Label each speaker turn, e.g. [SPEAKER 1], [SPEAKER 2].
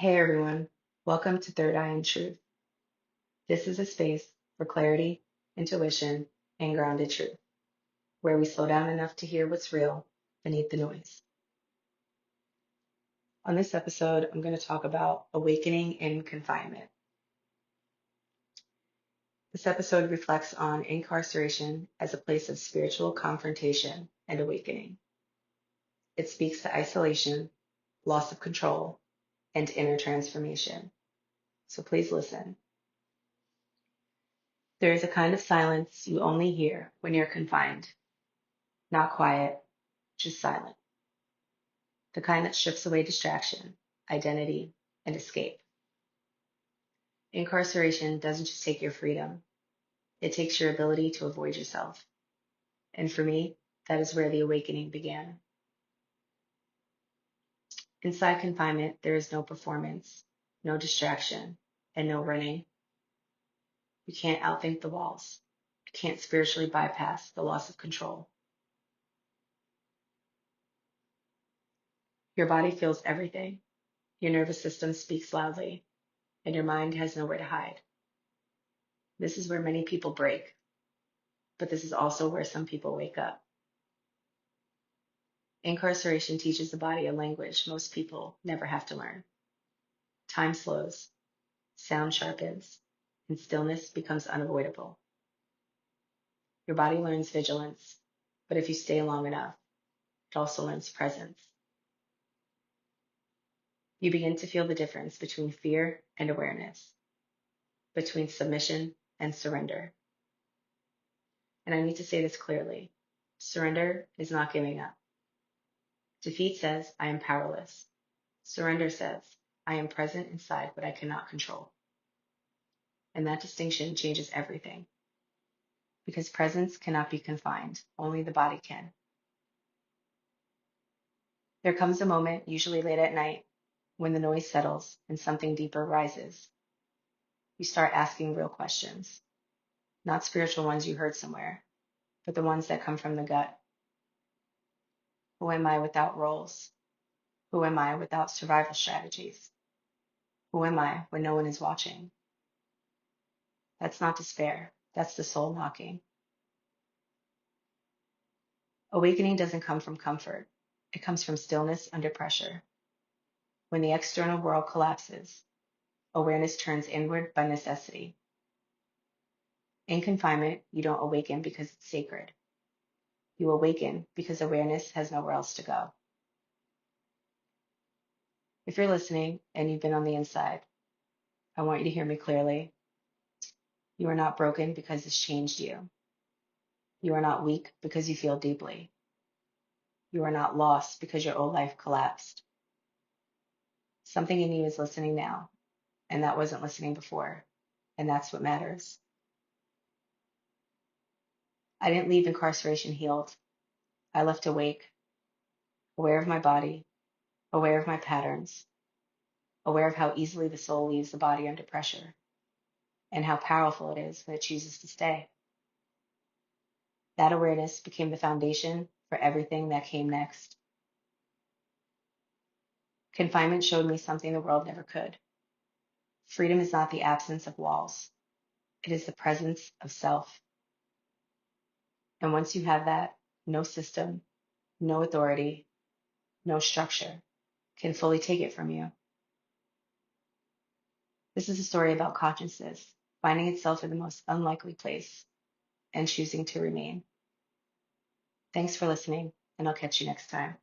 [SPEAKER 1] Hey everyone, welcome to Third Eye and Truth. This is a space for clarity, intuition, and grounded truth, where we slow down enough to hear what's real beneath the noise. On this episode, I'm going to talk about awakening in confinement. This episode reflects on incarceration as a place of spiritual confrontation and awakening. It speaks to isolation, loss of control, and inner transformation. So please listen. There is a kind of silence you only hear when you're confined. Not quiet, just silent. The kind that strips away distraction, identity, and escape. Incarceration doesn't just take your freedom, it takes your ability to avoid yourself. And for me, that is where the awakening began. Inside confinement, there is no performance, no distraction, and no running. You can't outthink the walls. You can't spiritually bypass the loss of control. Your body feels everything. Your nervous system speaks loudly, and your mind has nowhere to hide. This is where many people break, but this is also where some people wake up. Incarceration teaches the body a language most people never have to learn. Time slows, sound sharpens, and stillness becomes unavoidable. Your body learns vigilance, but if you stay long enough, it also learns presence. You begin to feel the difference between fear and awareness, between submission and surrender. And I need to say this clearly. Surrender is not giving up. Defeat says, I am powerless. Surrender says, I am present inside what I cannot control. And that distinction changes everything. Because presence cannot be confined, only the body can. There comes a moment, usually late at night, when the noise settles and something deeper rises. You start asking real questions, not spiritual ones you heard somewhere, but the ones that come from the gut. Who am I without roles? Who am I without survival strategies? Who am I when no one is watching? That's not despair. That's the soul knocking. Awakening doesn't come from comfort. It comes from stillness under pressure. When the external world collapses, awareness turns inward by necessity. In confinement, you don't awaken because it's sacred. You awaken because awareness has nowhere else to go. If you're listening and you've been on the inside, I want you to hear me clearly. You are not broken because it's changed you. You are not weak because you feel deeply. You are not lost because your old life collapsed. Something in you is listening now, and that wasn't listening before, and that's what matters. I didn't leave incarceration healed. I left awake, aware of my body, aware of my patterns, aware of how easily the soul leaves the body under pressure, and how powerful it is when it chooses to stay. That awareness became the foundation for everything that came next. Confinement showed me something the world never could. Freedom is not the absence of walls. It is the presence of self. And once you have that, no system, no authority, no structure can fully take it from you. This is a story about consciousness finding itself in the most unlikely place and choosing to remain. Thanks for listening, and I'll catch you next time.